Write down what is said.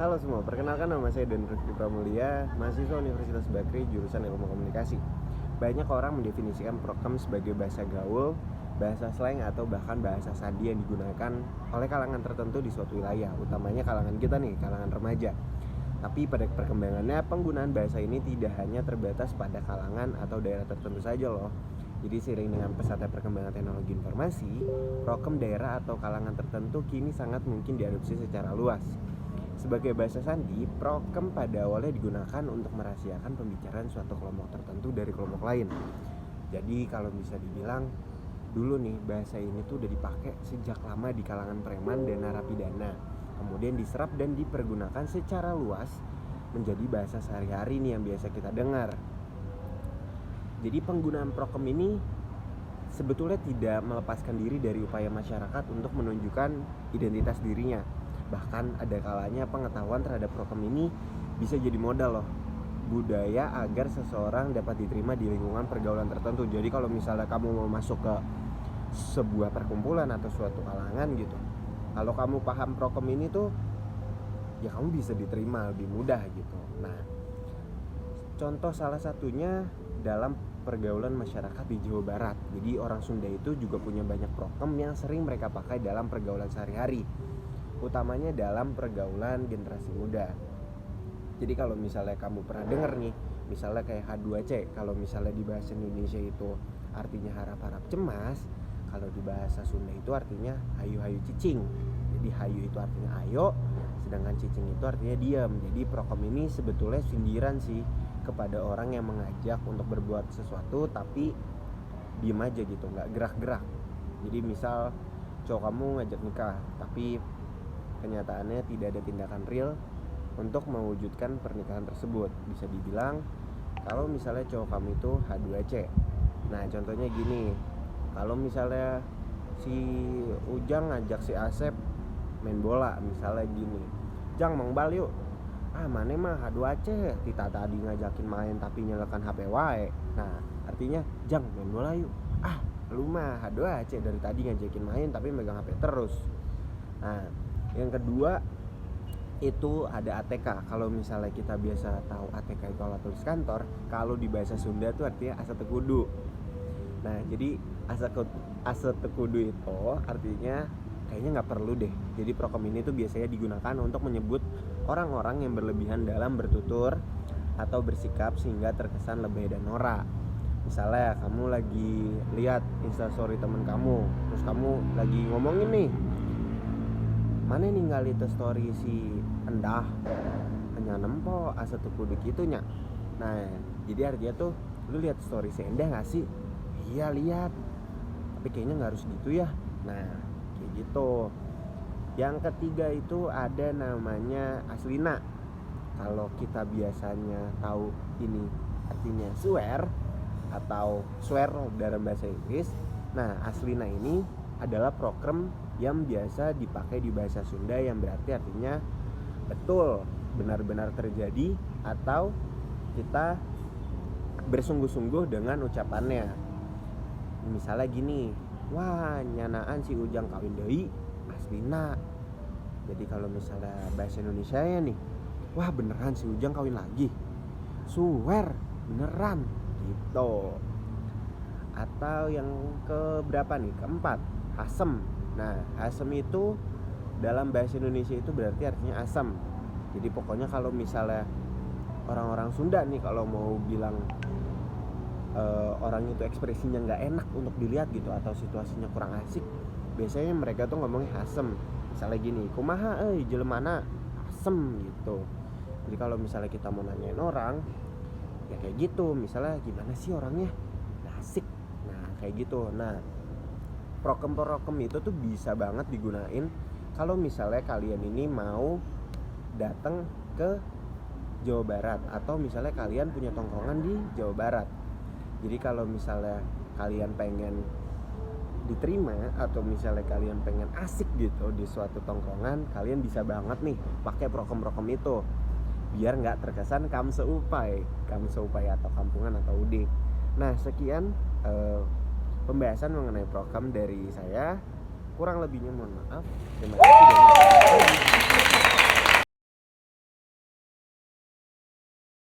Halo semua, perkenalkan nama saya Dan Rifki Pramulia, mahasiswa Universitas Bakri, jurusan Ilmu Komunikasi. Banyak orang mendefinisikan prokem sebagai bahasa gaul, bahasa slang, atau bahkan bahasa sandi yang digunakan oleh kalangan tertentu di suatu wilayah, utamanya kalangan kita nih, kalangan remaja. Tapi pada perkembangannya, penggunaan bahasa ini tidak hanya terbatas pada kalangan atau daerah tertentu saja loh. Jadi seiring dengan pesatnya perkembangan teknologi informasi, prokem daerah atau kalangan tertentu kini sangat mungkin diadopsi secara luas. Sebagai bahasa sandi, prokem pada awalnya digunakan untuk merahasiakan pembicaraan suatu kelompok tertentu dari kelompok lain. Jadi kalau bisa dibilang, dulu nih bahasa ini tuh udah dipakai sejak lama di kalangan preman dan narapidana. Kemudian diserap dan dipergunakan secara luas menjadi bahasa sehari-hari nih yang biasa kita dengar. Jadi penggunaan prokem ini sebetulnya tidak melepaskan diri dari upaya masyarakat untuk menunjukkan identitas dirinya. Bahkan ada kalanya pengetahuan terhadap prokem ini bisa jadi modal loh budaya agar seseorang dapat diterima di lingkungan pergaulan tertentu. Jadi kalau misalnya kamu mau masuk ke sebuah perkumpulan atau suatu kalangan gitu, kalau kamu paham prokem ini tuh ya kamu bisa diterima lebih mudah gitu. Nah, contoh salah satunya dalam pergaulan masyarakat di Jawa Barat. Jadi orang Sunda itu juga punya banyak prokem yang sering mereka pakai dalam pergaulan sehari-hari, utamanya dalam pergaulan generasi muda. Jadi kalau misalnya kamu pernah dengar nih, misalnya kayak H2C, kalau misalnya di bahasa Indonesia itu artinya harap-harap cemas, kalau di bahasa Sunda itu artinya hayu-hayu cicing. Jadi hayu itu artinya ayo, sedangkan cicing itu artinya diam. Jadi prokem ini sebetulnya sindiran sih kepada orang yang mengajak untuk berbuat sesuatu tapi diam aja gitu, nggak gerak-gerak. Jadi misal cowok kamu ngajak nikah, tapi kenyataannya tidak ada tindakan real untuk mewujudkan pernikahan tersebut. Bisa dibilang kalau misalnya cowok kamu itu H2C. Nah contohnya gini, kalau misalnya si Ujang ngajak si Asep main bola, misalnya gini, Jang mengbal yuk. Mana mah H2C, Tita tadi ngajakin main tapi nyalakan HP wae. Nah artinya Jang main bola yuk. Lu mah H2C, dari tadi ngajakin main tapi megang HP terus. Nah yang kedua itu ada ATK. Kalau misalnya kita biasa tahu ATK itu alat tulis kantor, kalau di bahasa Sunda tuh artinya asa tekudu. Nah jadi asa tekudu itu artinya kayaknya nggak perlu deh. Jadi prokem ini tuh biasanya digunakan untuk menyebut orang-orang yang berlebihan dalam bertutur atau bersikap sehingga terkesan lebay dan norak. Misalnya kamu lagi lihat instastory temen kamu, terus kamu lagi ngomongin nih, mana ninggalin story si endah hanya nempo asa tuh kudu gitunya. Nah jadi artinya tuh lu lihat story si endah gak sih? Iya lihat, tapi kayaknya nggak harus gitu ya. Nah kayak gitu. Yang ketiga itu ada namanya aslina. Kalau kita biasanya tahu ini artinya swear atau swear dalam bahasa Inggris. Nah aslina ini adalah prokem yang biasa dipakai di bahasa Sunda yang berarti artinya betul, benar-benar terjadi, atau kita bersungguh-sungguh dengan ucapannya. Misalnya gini, wah nyanaan si Ujang kawin deui aslina. Jadi kalau misalnya bahasa Indonesia ya nih, wah beneran si Ujang kawin lagi, swear beneran gitu. Atau yang keberapa nih, keempat, asem. Nah asem itu dalam bahasa Indonesia itu berarti artinya asam. Jadi pokoknya kalau misalnya orang-orang Sunda nih kalau mau bilang orang itu ekspresinya nggak enak untuk dilihat gitu atau situasinya kurang asik, biasanya mereka tuh ngomongnya asem. Misalnya gini, kumaha jelemana asem gitu. Jadi kalau misalnya kita mau nanyain orang ya kayak gitu, misalnya gimana sih orangnya, asik. Nah kayak gitu. Nah prokem itu tuh bisa banget digunain kalau misalnya kalian ini mau datang ke Jawa Barat atau misalnya kalian punya tongkrongan di Jawa Barat. Jadi kalau misalnya kalian pengen diterima atau misalnya kalian pengen asik gitu di suatu tongkrongan, kalian bisa banget nih pakai prokem itu biar nggak terkesan kamseupai atau kampungan atau udik. Nah sekian pembahasan mengenai prokem dari saya. Kurang lebihnya mohon maaf. Terima kasih.